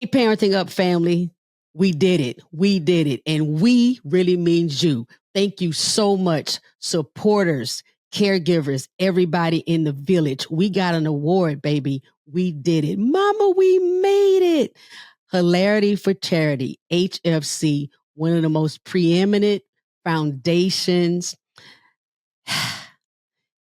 Hey, Parenting Up family, we did it. We did it. And we really means you. Thank you so much, supporters, caregivers, everybody in the village. We got an award, baby. We did it. Mama, we made it. Hilarity for Charity, HFC, one of the most preeminent foundations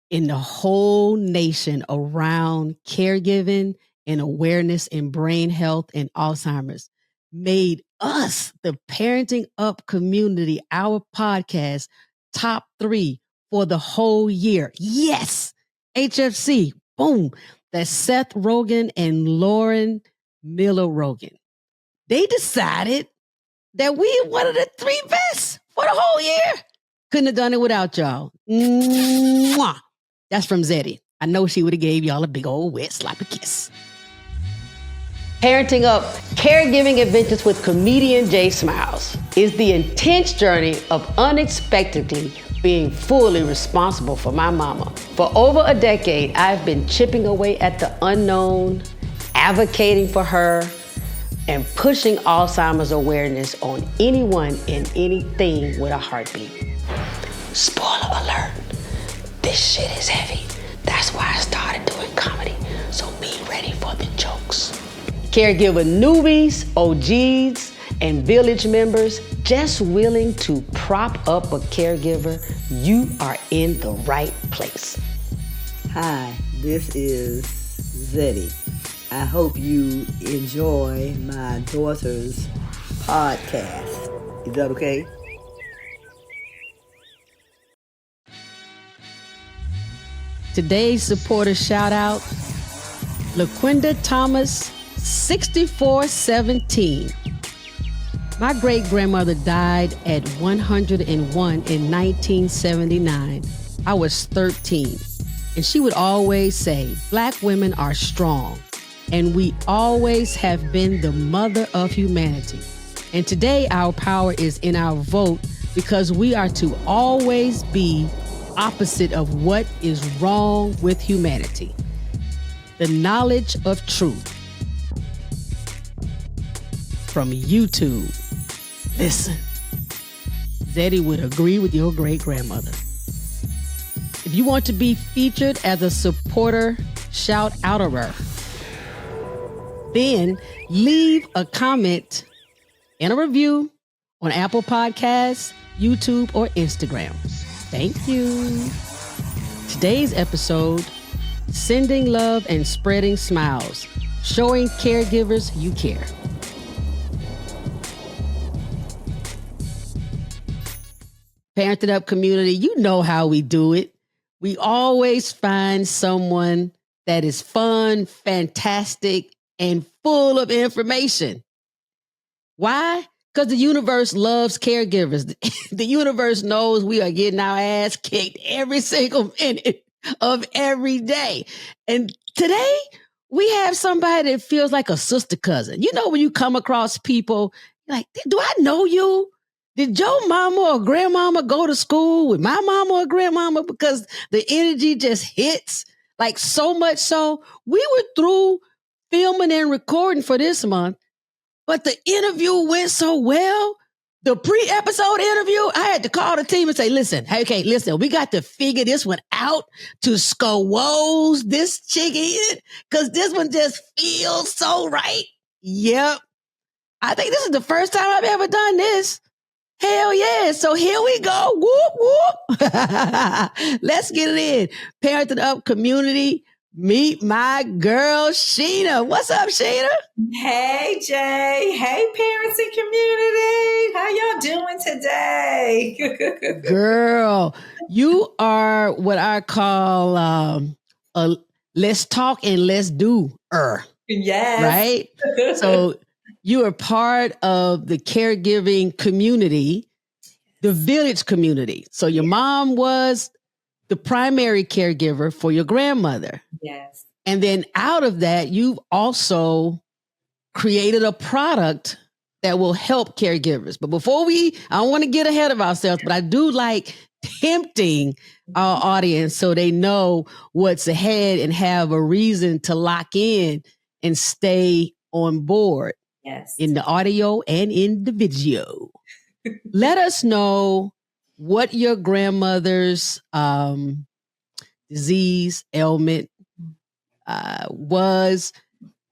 in the whole nation around caregiving and awareness in brain health and Alzheimer's, made us, the Parenting Up community, our podcast, top 3 for the whole year. Yes, HFC, boom. That's Seth Rogen and Lauren Miller Rogen. They decided that we one of the 3 best for the whole year. Couldn't have done it without y'all. Mwah. That's from Zeddy. I know she would have gave y'all a big old wet sloppy kiss. Parenting Up, Caregiving Adventures with comedian Jay Smiles is the intense journey of unexpectedly being fully responsible for my mama. For over a decade, I've been chipping away at the unknown, advocating for her, and pushing Alzheimer's awareness on anyone and anything with a heartbeat. Spoiler alert, this shit is heavy. That's why I started doing comedy, so be ready for the jokes. Caregiver newbies, OGs, and village members just willing to prop up a caregiver, you are in the right place. Hi, this is Zeddy. I hope you enjoy my daughter's podcast. Is that okay? Today's supporter shout out, LaQuinda Thomas, 6417. My great-grandmother died at 101 in 1979. I was 13. And she would always say, Black women are strong. And we always have been the mother of humanity. And today our power is in our vote because we are to always be opposite of what is wrong with humanity. The knowledge of truth. From YouTube. Listen, Zeddy would agree with your great-grandmother. If you want to be featured as a supporter, shout out of her. Then leave a comment and a review on Apple Podcasts, YouTube, or Instagram. Thank you. Today's episode, Sending Love and Spreading Smiles, showing caregivers you care. Parenting Up community, you know how we do it. We always find someone that is fun, fantastic, and full of information. Why? Because the universe loves caregivers. The universe knows we are getting our ass kicked every single minute of every day. And today, we have somebody that feels like a sister cousin. You know, when you come across people, you're like, do I know you? Did your mama or grandmama go to school with my mama or grandmama? Because the energy just hits, like so much so. We were through filming and recording for this month, but the interview went so well. The pre-episode interview, I had to call the team and say, listen, we got to figure this one out to squoze this chick in, because this one just feels so right. Yep. I think this is the first time I've ever done this. Hell yeah. So here we go. Whoop, whoop. Let's get it in. Parenting Up community, meet my girl, Shina. What's up, Shina? Hey, Jay. Hey, parenting community. How y'all doing today? Girl, you are what I call a let's talk and let's do-er. Yes. Right? So you are part of the caregiving community, the village community. So your mom was the primary caregiver for your grandmother. Yes. And then out of that, you've also created a product that will help caregivers. But before I don't want to get ahead of ourselves, but I do like tempting our audience so they know what's ahead and have a reason to lock in and stay on board. Yes. in the audio and in the video. Let us know what your grandmother's disease, ailment was.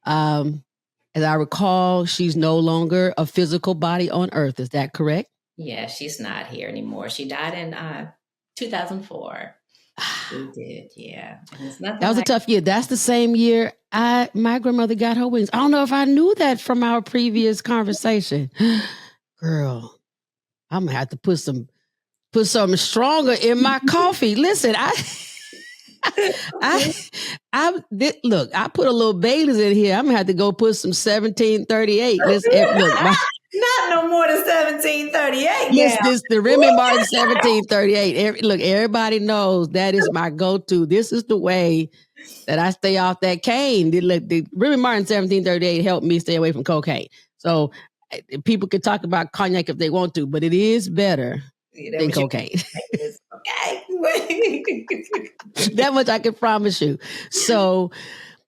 As I recall, she's no longer a physical body on earth. Is that correct? Yeah, she's not here anymore. She died in 2004. She did, yeah. And it's nothing That was a like tough year. That's the same year my grandmother got her wings. I don't know if I knew that from our previous conversation. Girl, I'm gonna have to put something stronger in my coffee. Listen, look, I put a little Bailey's in here. I'm gonna have to go put some 1738. Look, not no more than 1738 now. This the Remy Martin 1738. Look, everybody knows that is my go-to. This is the way that I stay off that cane. The Remy Martin 1738 helped me stay away from cocaine. So people can talk about cognac if they want to, but it is better than cocaine. Okay. That much I can promise you. So,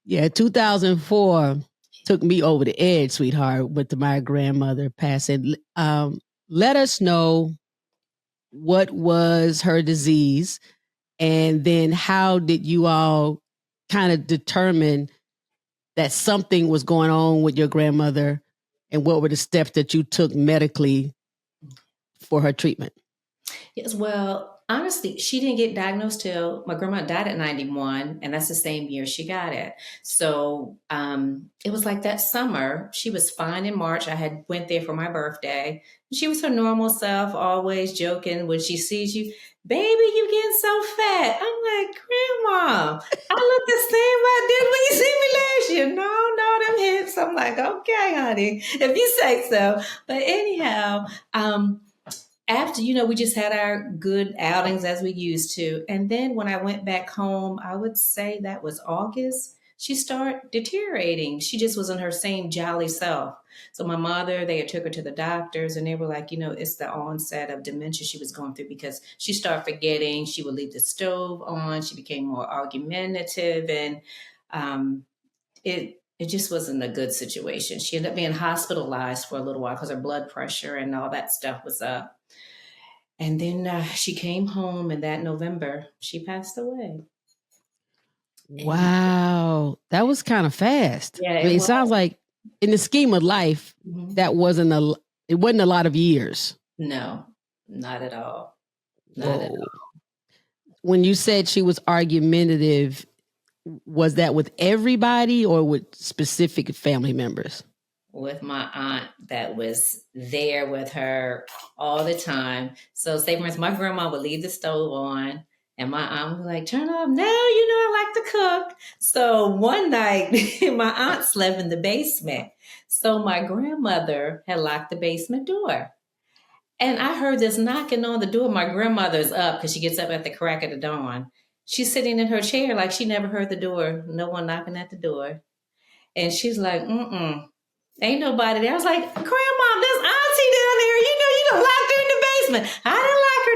yeah, 2004 took me over the edge, sweetheart, with my grandmother passing. Let us know what was her disease, and then how did you all kind of determine that something was going on with your grandmother, and what were the steps that you took medically for her treatment? Yes, well, honestly, she didn't get diagnosed till my grandma died at 91, and that's the same year she got it. So it was like that summer. She was fine in March. I had went there for my birthday. She was her normal self, always joking when she sees you. Baby, you getting so fat. I'm like, Grandma, I look the same I did when you see me last year. No, them hips. I'm like, okay, honey, if you say so. But anyhow, after, we just had our good outings as we used to. And then when I went back home, I would say that was August, she started deteriorating. She just wasn't her same jolly self. So my mother, they had took her to the doctors, and they were like, it's the onset of dementia she was going through, because she started forgetting. She would leave the stove on. She became more argumentative, and it just wasn't a good situation. She ended up being hospitalized for a little while because her blood pressure and all that stuff was up. And then she came home, and that November, she passed away. Wow. That was kind of fast. Yeah, it sounds like in the scheme of life, that wasn't a lot of years. No, not at all. Not at all. When you said she was argumentative, was that with everybody or with specific family members? With my aunt that was there with her all the time. So say, for instance, my grandma would leave the stove on, and my aunt would be like, turn off. No, I like to cook. So one night, my aunt slept in the basement. So my grandmother had locked the basement door. And I heard this knocking on the door. My grandmother's up because she gets up at the crack of the dawn. She's sitting in her chair like she never heard the door. No one knocking at the door. And she's like, ain't nobody there. I was like, Grandma, there's Auntie down there. You done locked her in the basement. I didn't lock her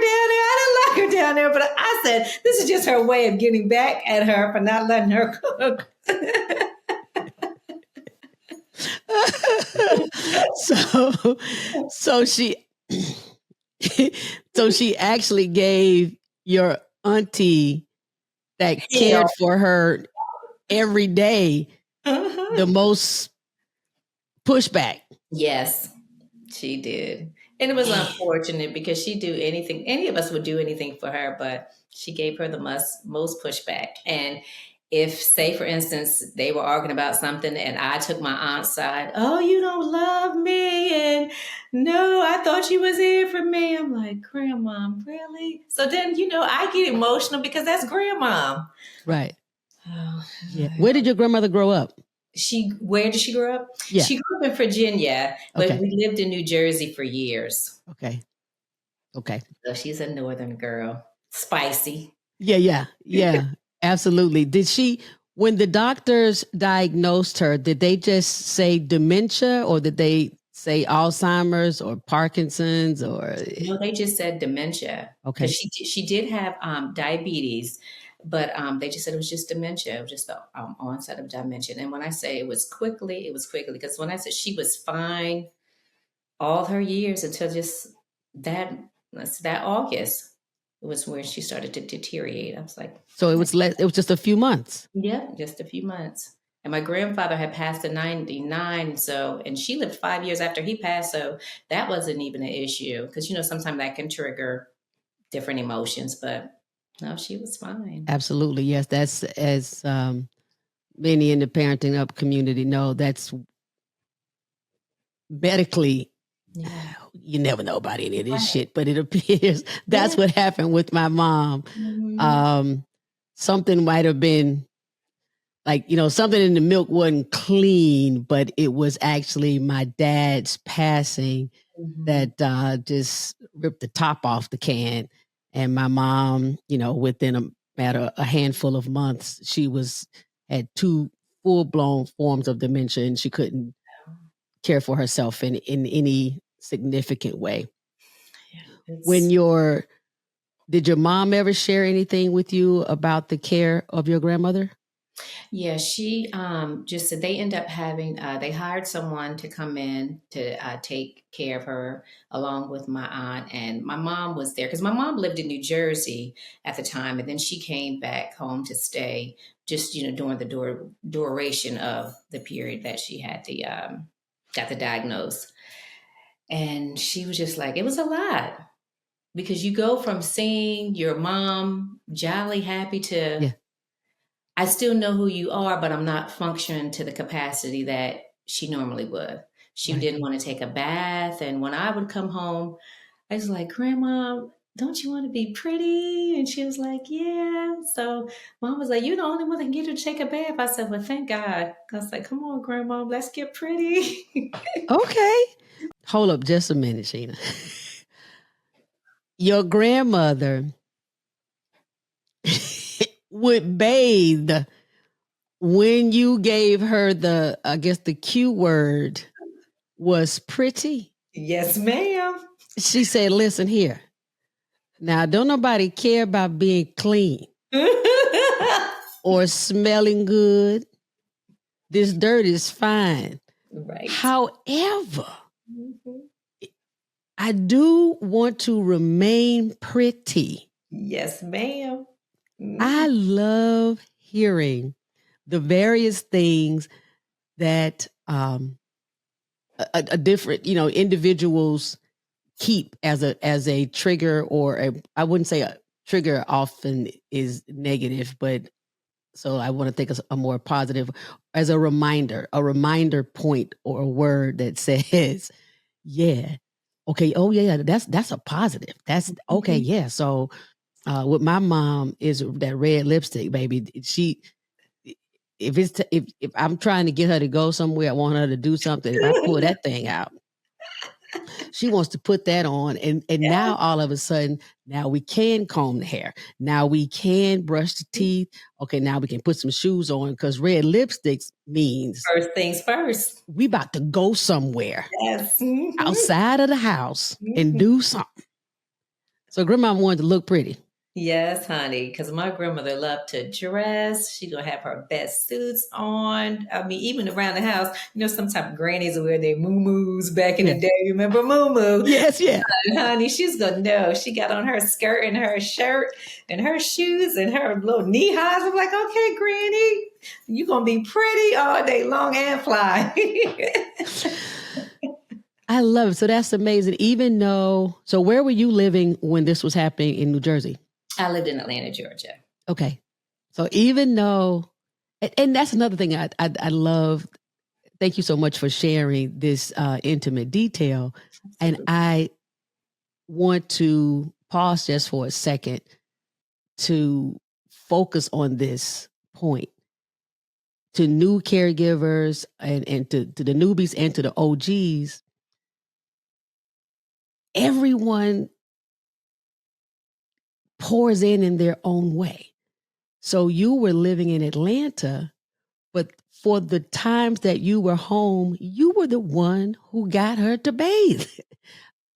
down there. But I said, this is just her way of getting back at her for not letting her cook. So she actually gave your auntie that cared for her every day the most pushback. Yes, she did. And it was unfortunate because she'd do anything, any of us would do anything for her, but she gave her the most pushback. And if, say, for instance, they were arguing about something and I took my aunt's side, oh, you don't love me, and no, I thought you was here for me. I'm like, Grandma, really? So then, I get emotional because that's Grandma. Right. Oh, yeah. Where did your grandmother grow up? Where did she grow up? Yeah. She grew up in Virginia, but we lived in New Jersey for years. Okay. So she's a northern girl. Spicy. Yeah. Absolutely. When the doctors diagnosed her, did they just say dementia, or did they say Alzheimer's or Parkinson's, or? No, they just said dementia. Okay. She did have diabetes, but they just said it was just dementia. It was just the onset of dementia. And when I say it was quickly, because when I said she was fine all her years until just that August, it was where she started to deteriorate. I was like, so it was just a few months. yeah, just a few months. And my grandfather had passed in 99, and she lived 5 years after he passed, so that wasn't even an issue, because sometimes that can trigger different emotions, but no, she was fine. Absolutely, yes. That's, as many in the parenting up community know, that's medically, you never know about any of this shit, but it appears that's what happened with my mom. Mm-hmm. Something might have been like, something in the milk wasn't clean, but it was actually my dad's passing that just ripped the top off the can. And my mom, within a handful of months, she had 2 full-blown forms of dementia, and she couldn't care for herself in any significant way. Did your mom ever share anything with you about the care of your grandmother? Yeah, she just said they end up having, they hired someone to come in to take care of her along with my aunt. And my mom was there because my mom lived in New Jersey at the time. And then she came back home to stay just, during the duration of the period that she had got the diagnose. And she was just like, it was a lot. Because you go from seeing your mom jolly happy to, I still know who you are, but I'm not functioning to the capacity that she normally would. She didn't want to take a bath. And when I would come home, I was like, Grandma, don't you want to be pretty? And she was like, yeah. So Mom was like, you're the only one that can get her to take a bath. I said, well, thank God. I was like, come on, Grandma, let's get pretty. Okay. Hold up just a minute, Shina. Your grandmother would bathe when you gave her the cue word was pretty. Yes, ma'am. She said, listen here. Now, don't nobody care about being clean or smelling good. This dirt is fine. Right. However, I do want to remain pretty. Yes, ma'am. I love hearing the various things that a different, individuals keep as a trigger, or I wouldn't say a trigger often is negative, but so I want to think of a more positive, as a reminder point or a word that says, yeah, okay, oh yeah, that's a positive. That's okay, yeah. So with my mom is that red lipstick, baby. If I'm trying to get her to go somewhere, I want her to do something. If I pull that thing out, she wants to put that on. And now all of a sudden, now we can comb the hair. Now we can brush the teeth. Okay, now we can put some shoes on, because red lipsticks means first things first. We about to go somewhere. Yes. Outside of the house and do something. So grandma wanted to look pretty. Yes, honey, because my grandmother loved to dress. She gonna have her best suits on. I mean, even around the house, sometimes grannies wear their moo-moos back in the day. Remember moo-moo? Yes, yeah. Honey, she's gonna know. She got on her skirt and her shirt and her shoes and her little knee highs. I'm like, okay, Granny, you gonna be pretty all day long and fly. I love it. So that's amazing. Even though, so where were you living when this was happening in New Jersey? I lived in Atlanta, Georgia. Okay. So even though, and that's another thing I love. Thank you so much for sharing this intimate detail. Absolutely. And I want to pause just for a second to focus on this point. To new caregivers and to the newbies and to the OGs, everyone pours in their own way. So you were living in Atlanta, but for the times that you were home, you were the one who got her to bathe.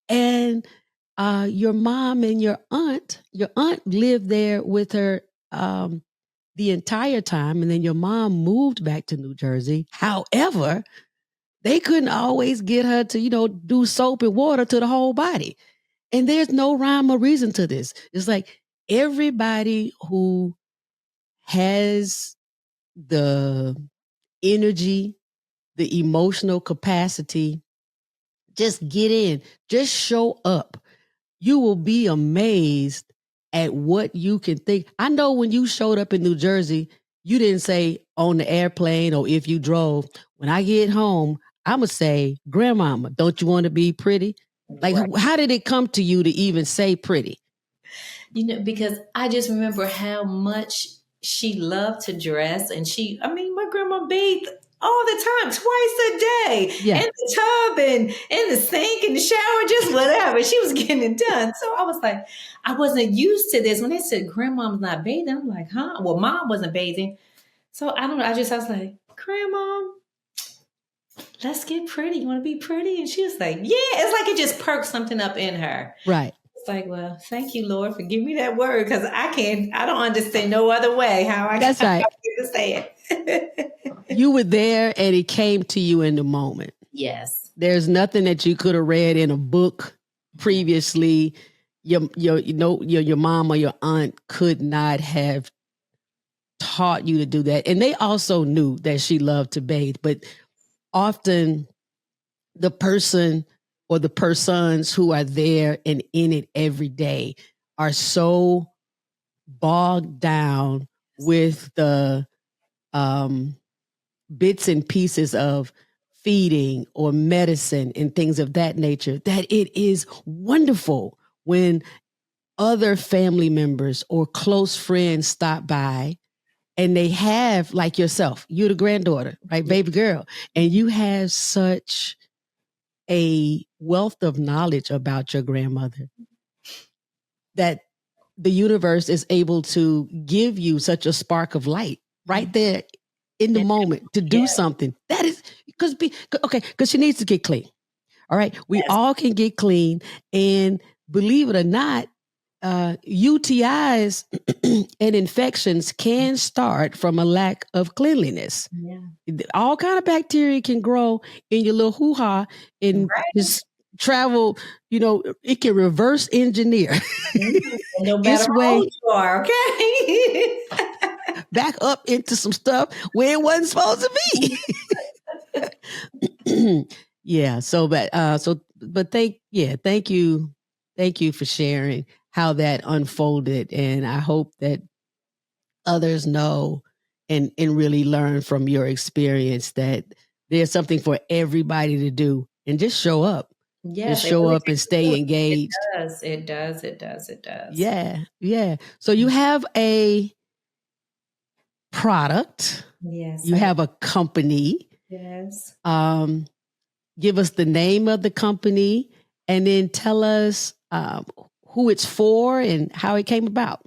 And your mom and your aunt lived there with her the entire time. And then your mom moved back to New Jersey. However, they couldn't always get her to, do soap and water to the whole body. And there's no rhyme or reason to this. It's like everybody who has the energy, the emotional capacity, just get in, just show up. You will be amazed at what you can think. I know when you showed up in New Jersey, you didn't say on the airplane or if you drove, when I get home, I'm going to say, Grandmama, don't you want to be pretty? Like, Right. how did it come to you to even say pretty? Because I just remember how much she loved to dress. And my grandma bathed all the time, twice a day, Yeah. in the tub and in the sink, in the shower, just whatever. She was getting it done. So I was like, I wasn't used to this. When they said grandma's not bathing, I'm like, huh? Well, mom wasn't bathing. So I don't know. I was like, Grandma, let's get pretty. You want to be pretty? And she was like, yeah. It's like it just perked something up in her. Right. It's like, well, thank you, Lord, for giving me that word, because I don't understand no other way how I That's right. to say it. You were there and it came to you in the moment. Yes. There's nothing that you could have read in a book previously. Your mom or your aunt could not have taught you to do that. And they also knew that she loved to bathe, but often the person or the persons who are there and in it every day are so bogged down with the bits and pieces of feeding or medicine and things of that nature that it is wonderful when other family members or close friends stop by and they have, like yourself, you're the granddaughter, right, baby girl, and you have such a wealth of knowledge about your grandmother that the universe is able to give you such a spark of light right there in the moment to do something. That is because she needs to get clean. All right. We all can get clean. And believe it or not, UTIs and infections can start from a lack of cleanliness. Yeah. All kind of bacteria can grow in your little hoo-ha and just travel, it can reverse engineer. No matter how old you are, okay? Back up into some stuff where it wasn't supposed to be. Yeah. But thank you. Thank you for sharing how that unfolded. And I hope that others know and really learn from your experience that there's something for everybody to do, and just show up. Yes, just show up and stay engaged. It does. Yeah. Yeah. So you have a product. Yes. You have a company. Yes. Give us the name of the company and then tell us who it's for and how it came about.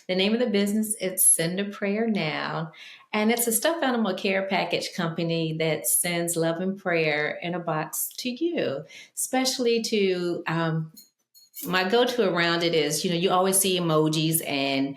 The name of the business is Sendaprayer Now, and it's a stuffed animal care package company that sends love and prayer in a box to you, especially to my go-to around it is, you always see emojis and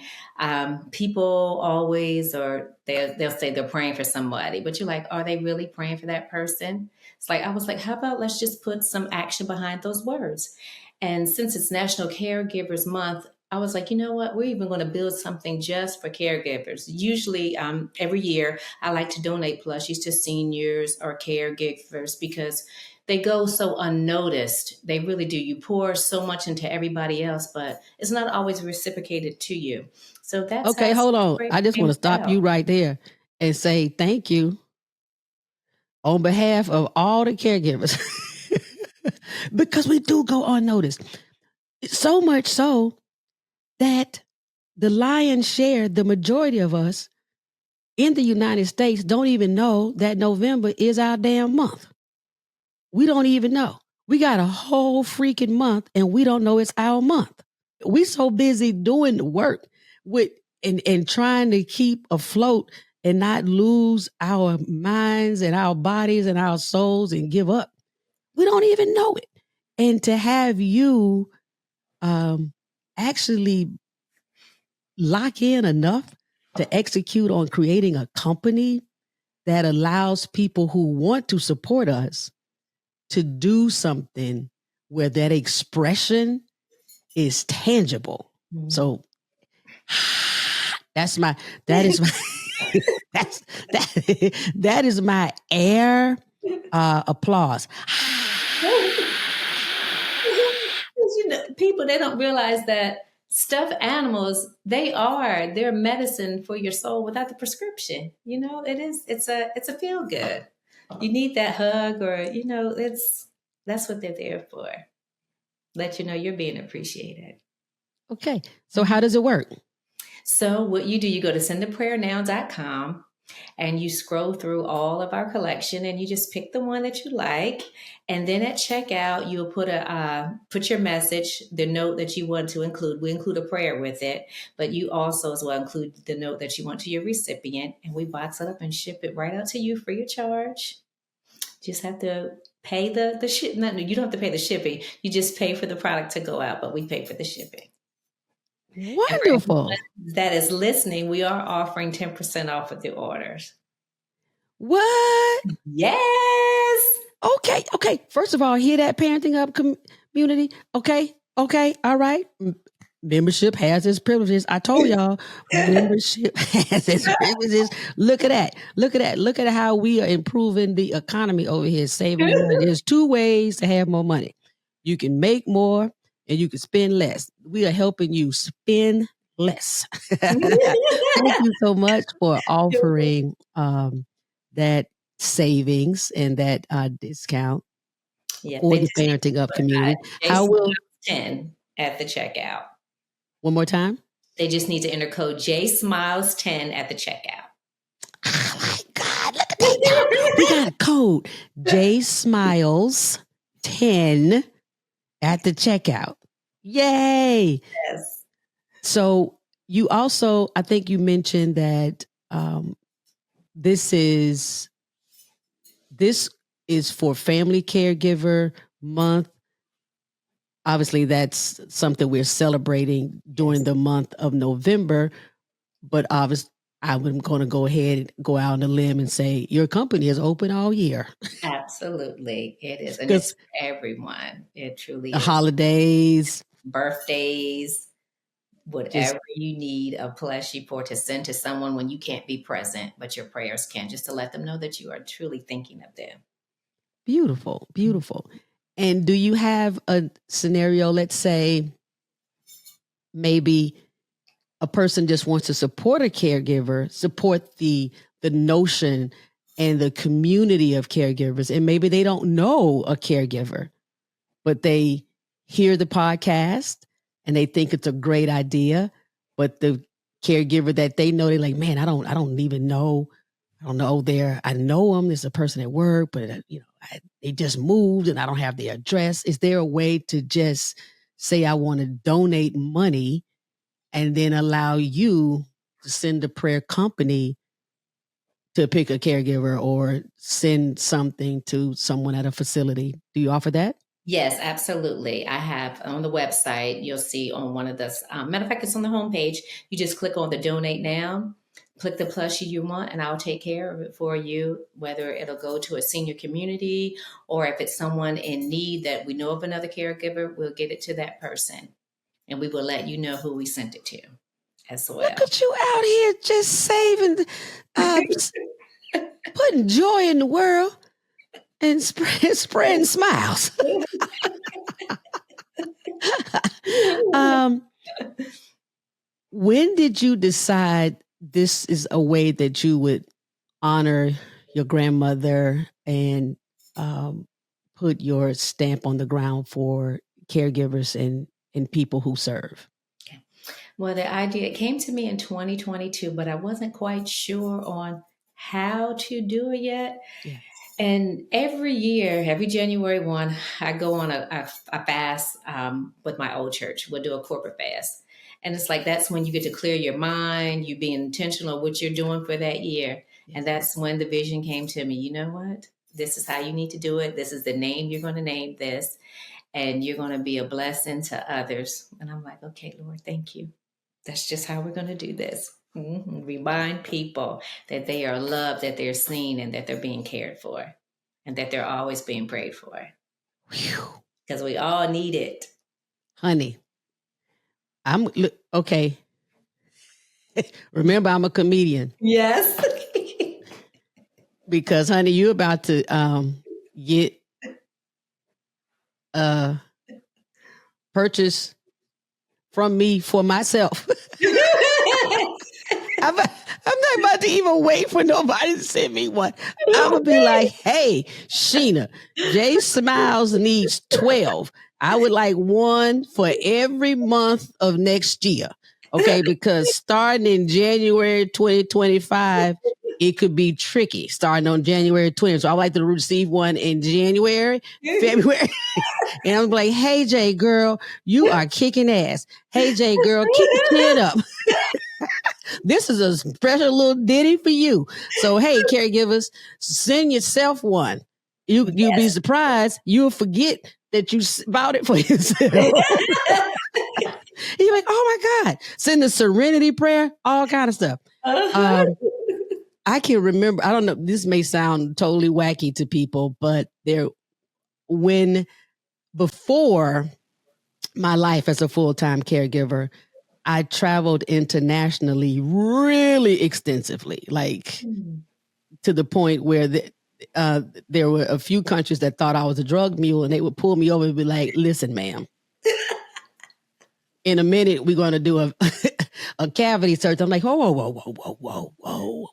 people always, or they'll say they're praying for somebody, but you're like, are they really praying for that person? It's like, I was like, how about let's just put some action behind those words? And since it's National Caregivers Month, I was like, you know what? We're even going to build something just for caregivers. Usually, every year, I like to donate plushies to seniors or caregivers because they go so unnoticed. They really do. You pour so much into everybody else, but it's not always reciprocated to you. So that's okay. Hold on. I just want to stop you right there and say thank you on behalf of all the caregivers because we do go unnoticed. So much so that the lion's share, the majority of us in the United States don't even know that November is our damn month. We don't even know. We got a whole freaking month and we don't know it's our month. We so busy doing the work and trying to keep afloat and not lose our minds and our bodies and our souls and give up. We don't even know it. And to have you actually lock in enough to execute on creating a company that allows people who want to support us to do something where that expression is tangible. Mhm. So that is my that is my air applause. People, they don't realize that stuffed animals, they're medicine for your soul without the prescription. It's a feel good. You need that hug, or that's what they're there for. Let you know you're being appreciated. Okay. So how does it work? So what you do, you go to sendaprayernow.com and you scroll through all of our collection and you just pick the one that you like. And then at checkout, you'll put your message, the note that you want to include. We include a prayer with it, but you also as well include the note that you want to your recipient, and we box it up and ship it right out to you free of charge. Just have to pay the ship. No, you don't have to pay the shipping. You just pay for the product to go out, but we pay for the shipping. Wonderful. That is listening, we are offering 10% off of the orders. What? Yes. Okay. First of all, hear that, Parenting Up community? Okay. All right. Membership has its privileges. I told y'all, membership has its privileges. Look at that. Look at how we are improving the economy over here, saving the money. There's two ways to have more money. You can make more and you can spend less. We are helping you spend less. Thank you so much for offering that savings and that discount for the Parenting Up community. How will 10 at the checkout? One more time. They just need to enter code JSmiles10 at the checkout. Oh my God, look at that. We got a code JSmiles10 at the checkout. Yay. Yes. So you also, I think you mentioned that this is for Family Caregiver Month. Obviously, that's something we're celebrating during the month of November. But obviously, I'm going to go ahead and go out on a limb and say your company is open all year. Absolutely. It is. And it's for everyone. It truly is. Holidays, birthdays, whatever you need a plushie for to send to someone when you can't be present, but your prayers can, just to let them know that you are truly thinking of them. Beautiful. And do you have a scenario, let's say maybe a person just wants to support a caregiver, support the notion and the community of caregivers, and maybe they don't know a caregiver, but they hear the podcast and they think it's a great idea, but the caregiver that they know, they're like, man, I don't even know. I don't know I know them. There's a person at work, but they just moved and I don't have their address. Is there a way to just say, I want to donate money and then allow you to send a prayer company to pick a caregiver or send something to someone at a facility? Do you offer that? Yes, absolutely. I have on the website, you'll see on one of the, matter of fact, it's on the homepage. You just click on the donate now, click the plushie you want, and I'll take care of it for you, whether it'll go to a senior community or if it's someone in need that we know of another caregiver, we'll get it to that person and we will let you know who we sent it to as well. Look at you out here just saving, putting joy in the world and spreading smiles. When did you decide this is a way that you would honor your grandmother and put your stamp on the ground for caregivers and people who serve? Okay. Well, the idea came to me in 2022, but I wasn't quite sure on how to do it yet. Yeah. And every year, every January 1, I go on a fast with my old church. We'll do a corporate fast. And it's like, that's when you get to clear your mind, you be intentional what you're doing for that year. Yes. And that's when the vision came to me. You know what? This is how you need to do it. This is the name you're going to name this. And you're going to be a blessing to others. And I'm like, okay, Lord, thank you. That's just how we're going to do this. Remind people that they are loved, that they're seen, and that they're being cared for, and that they're always being prayed for. Because we all need it. Honey, okay. Remember, I'm a comedian. Yes. Because, honey, you're about to get purchase from me for myself. I'm not about to even wait for nobody to send me one. I'm going to be like, hey, Shina, Jay Smiles needs 12. I would like one for every month of next year. Okay, because starting in January 2025, it could be tricky starting on January 20th. So I like to receive one in January, February. And I'm like, hey, Jay, girl, you are kicking ass. Hey, Jay, girl, keep your chin up. This is a special little ditty for you. So, hey, caregivers, send yourself one. You'll be surprised. You'll forget that you bought it for yourself. You're like, oh my God. Send the serenity prayer, all kind of stuff. I can remember, I don't know, this may sound totally wacky to people, but before my life as a full-time caregiver, I traveled internationally really extensively, like to the point where there were a few countries that thought I was a drug mule, and they would pull me over and be like, listen, ma'am, in a minute, we're going to do a cavity search. I'm like, whoa.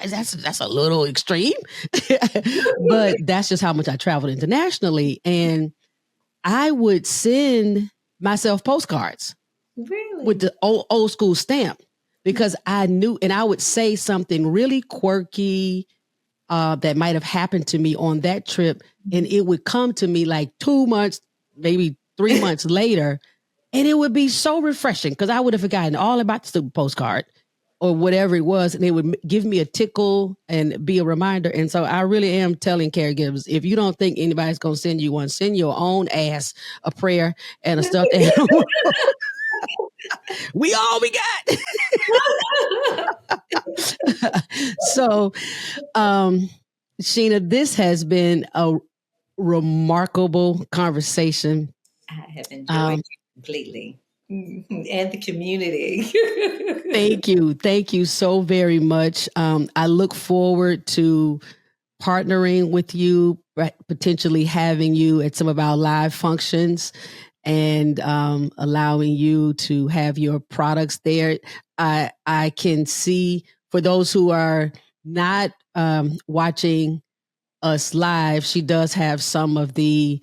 That's a little extreme. But that's just how much I traveled internationally. And I would send myself postcards. Really? With the old school stamp, because I knew, and I would say something really quirky that might have happened to me on that trip, and it would come to me like 2 months, maybe 3 months later, and it would be so refreshing because I would have forgotten all about the stupid postcard or whatever it was, and it would give me a tickle and be a reminder. And so I really am telling caregivers, if you don't think anybody's going to send you one, send your own ass a prayer and a stuffed animal. We all we got. So, Shina, this has been a remarkable conversation. I have enjoyed it completely. And the community. Thank you so very much. I look forward to partnering with you, potentially having you at some of our live functions, and allowing you to have your products there. I can see, for those who are not watching us live, she does have some of the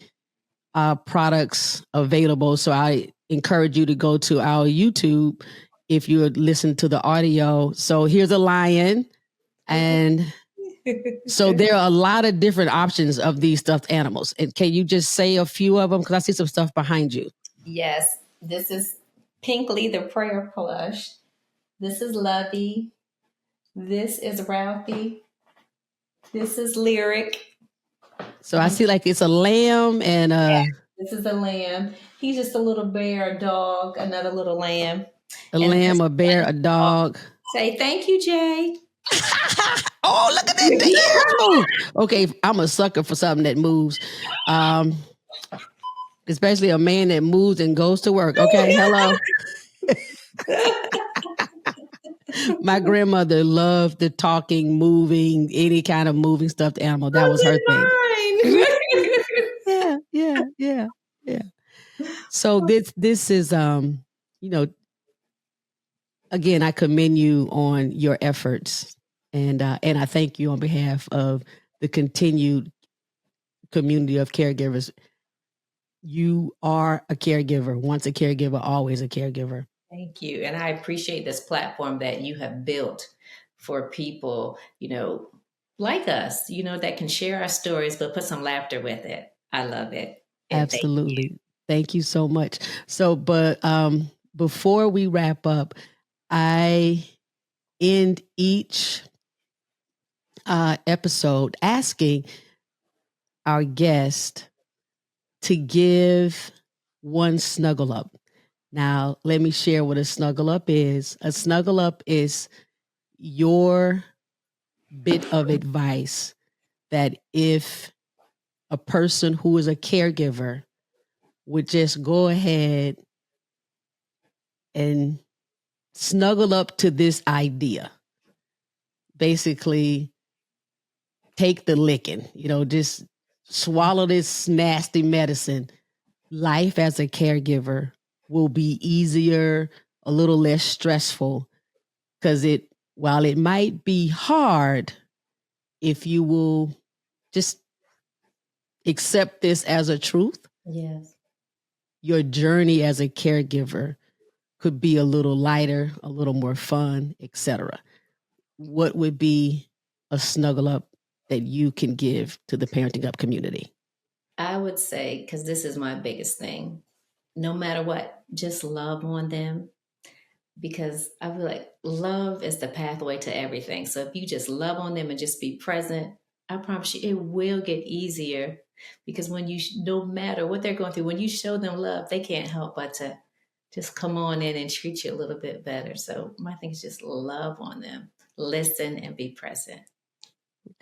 products available. So I encourage you to go to our YouTube if you listen to the audio. So here's a lion. And so there are a lot of different options of these stuffed animals. And can you just say a few of them? Because I see some stuff behind you. Yes, this is Pinkley, the prayer plush. This is Lovey. This is Ralphie. This is Lyric. So I see like it's a lamb and this is a lamb. He's just a little bear, a dog, another little lamb. A lamb, a bear, a dog. Say thank you, Jay. Oh, look at that. The ears move. Okay, I'm a sucker for something that moves. Especially a man that moves and goes to work. Okay, hello. My grandmother loved the talking, moving, any kind of moving stuffed animal. That was her thing. Yeah. So this is again, I commend you on your efforts, and I thank you on behalf of the continued community of caregivers. You are a caregiver. Once a caregiver, always a caregiver. Thank you. And I appreciate this platform that you have built for people, like us, that can share our stories, but put some laughter with it. I love it. And absolutely. Thank you so much. So, but before we wrap up, I end each episode asking our guest to give one snuggle up. Now, let me share what a snuggle up is. A snuggle up is your bit of advice that if a person who is a caregiver would just go ahead and snuggle up to this idea, basically take the licking, just swallow this nasty medicine. Life as a caregiver will be easier, a little less stressful, because while it might be hard, if you will just accept this as a truth, Yes. your journey as a caregiver could be a little lighter, a little more fun, etc. What would be a snuggle up that you can give to the Parenting Up community? I would say, because this is my biggest thing, no matter what, just love on them. Because I feel like love is the pathway to everything. So if you just love on them and just be present, I promise you it will get easier. Because no matter what they're going through, when you show them love, they can't help but to just come on in and treat you a little bit better. So my thing is just love on them, listen and be present.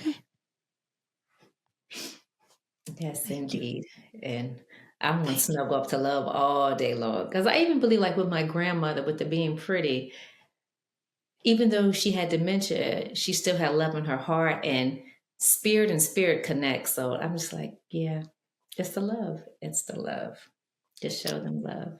Okay. Yes, indeed. And I'm going to snuggle up to love all day long. Because I even believe, like with my grandmother, with the being pretty, even though she had dementia, she still had love in her heart, and spirit connect. So I'm just like, yeah, it's the love. It's the love. Just show them love.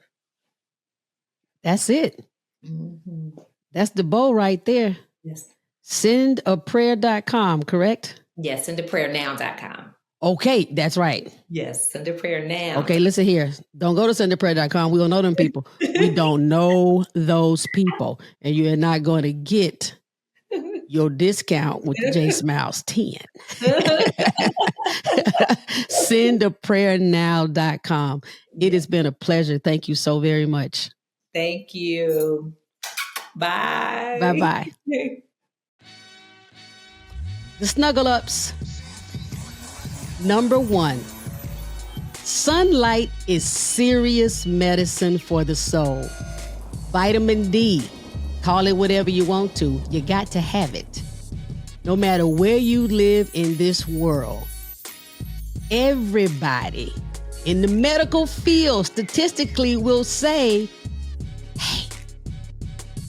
That's it. Mm-hmm. That's the bow right there. Yes. Sendaprayer.com, correct? Yes, sendaprayernow.com. Okay, that's right. Yes, send a prayer now. Okay, listen here. Don't go to sendaprayer.com. We don't know them people. We don't know those people. And you're not going to get your discount with the J Smiles 10. Sendaprayernow.com. It has been a pleasure. Thank you so very much. Thank you. Bye. Bye-bye. The snuggle ups. Number 1, sunlight is serious medicine for the soul. Vitamin D, call it whatever you want to, you got to have it. No matter where you live in this world, everybody in the medical field statistically will say, hey,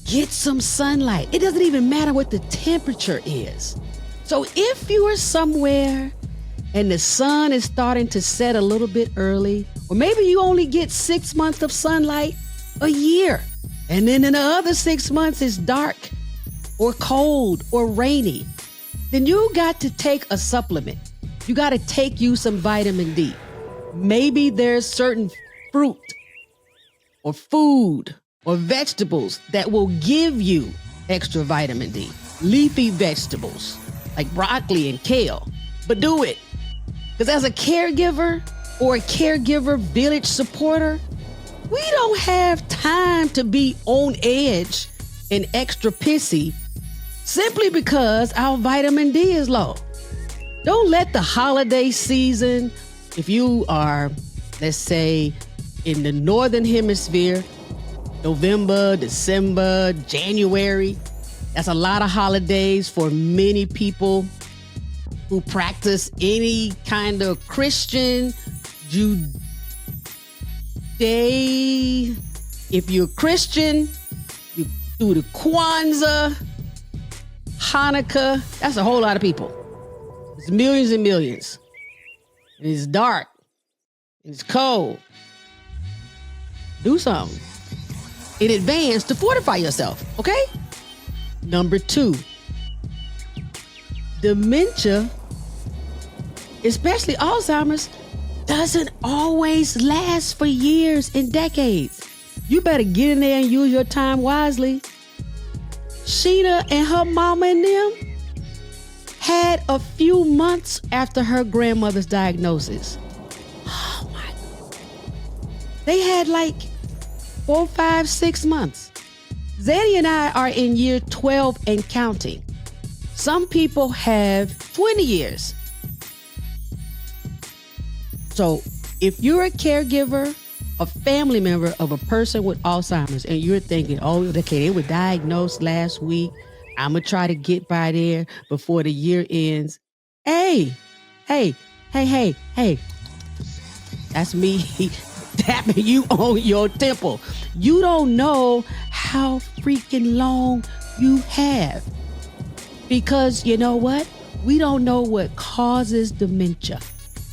get some sunlight. It doesn't even matter what the temperature is. So if you are somewhere and the sun is starting to set a little bit early, or maybe you only get 6 months of sunlight a year, and then in the other 6 months it's dark or cold or rainy, then you got to take a supplement. You got to take you some vitamin D. Maybe there's certain fruit or food or vegetables that will give you extra vitamin D. Leafy vegetables like broccoli and kale, but do it. Because as a caregiver or a caregiver village supporter, we don't have time to be on edge and extra pissy simply because our vitamin D is low. Don't let the holiday season, if you are, let's say, in the Northern Hemisphere, November, December, January, that's a lot of holidays for many people who practice any kind of Christian, if you're Christian, you do the Kwanzaa, Hanukkah, that's a whole lot of people. It's millions and millions. And it's dark. And it's cold. Do something in advance to fortify yourself, okay? Number 2, dementia, especially Alzheimer's, doesn't always last for years and decades. You better get in there and use your time wisely. Shina and her mama and them had a few months after her grandmother's diagnosis. Oh my. They had like 4, 5, 6 months. Zeddy and I are in year 12 and counting. Some people have 20 years. So if you're a caregiver a family member of a person with Alzheimer's and you're thinking, oh, okay, they were diagnosed last week. I'm going to try to get by there before the year ends. Hey, that's me tapping you on your temple. You don't know how freaking long you have. Because you know what? We don't know what causes dementia.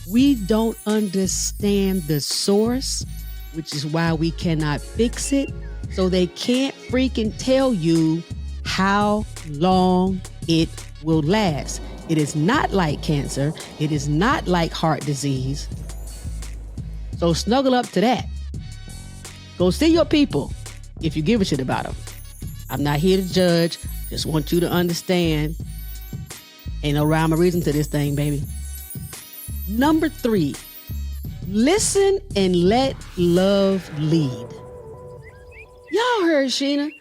We don't understand the source, which is why we cannot fix it. So they can't freaking tell you how long it will last. It is not like cancer. It is not like heart disease. So snuggle up to that. Go see your people if you give a shit about them. I'm not here to judge. Just want you to understand. Ain't no rhyme or reason to this thing, baby. Number 3, listen and let love lead. Y'all heard Shina.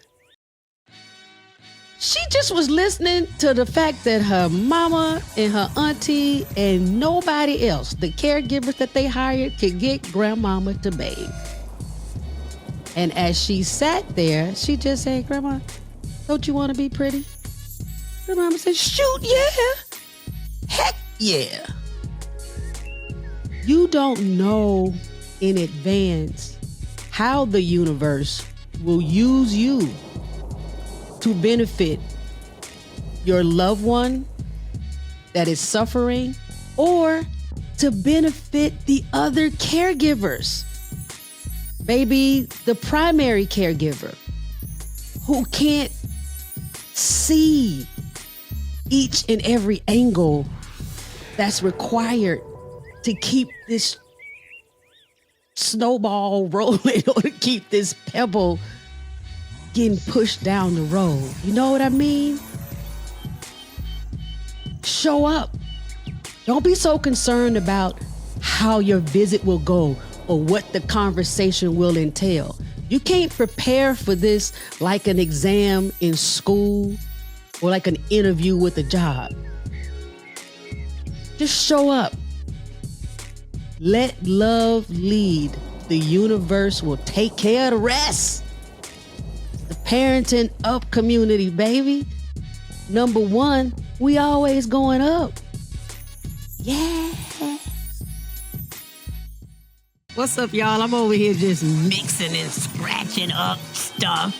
She just was listening to the fact that her mama and her auntie and nobody else, the caregivers that they hired, could get grandmama to bathe. And as she sat there, she just said, Grandma, don't you want to be pretty? Grandmama said, shoot, yeah. Heck yeah. You don't know in advance how the universe will use you to benefit your loved one that is suffering or to benefit the other caregivers. Maybe the primary caregiver who can't see each and every angle that's required to keep this snowball rolling or to keep this pebble getting pushed down the road. You know what I mean? Show up. Don't be so concerned about how your visit will go or what the conversation will entail. You can't prepare for this like an exam in school or like an interview with a job. Just show up. Let love lead. The universe will take care of the rest. The parenting up community, baby. Number 1, we always going up. Yeah. What's up, y'all? I'm over here just mixing and scratching up stuff.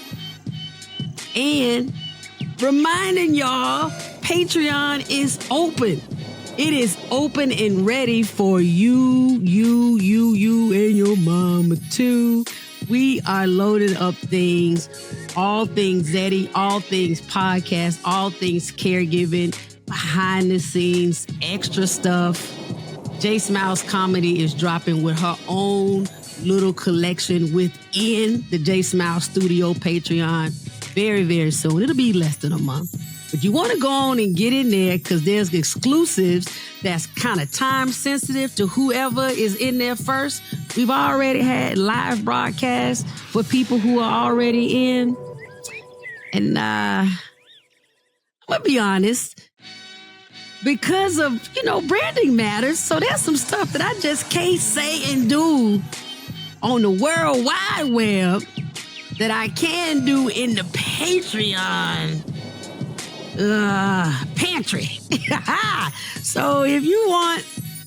And reminding y'all, Patreon is open. It is open and ready for you and your mama too. We are loading up things, all things Zeddy, all things podcast, all things caregiving, behind the scenes, extra stuff. J Smiles Comedy is dropping with her own little collection within the J Smiles Studio Patreon very, very soon. It'll be less than a month. But you want to go on and get in there because there's exclusives that's kind of time sensitive to whoever is in there first. We've already had live broadcasts for people who are already in. And I'm going to be honest, because of, branding matters. So there's some stuff that I just can't say and do on the World Wide Web that I can do in the Patreon pantry. So if you want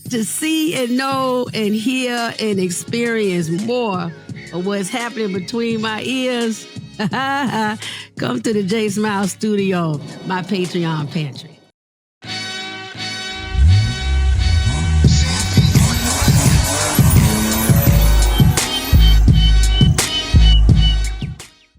to see and know and hear and experience more of what's happening between my ears, come to the J Smile Studio, my Patreon pantry.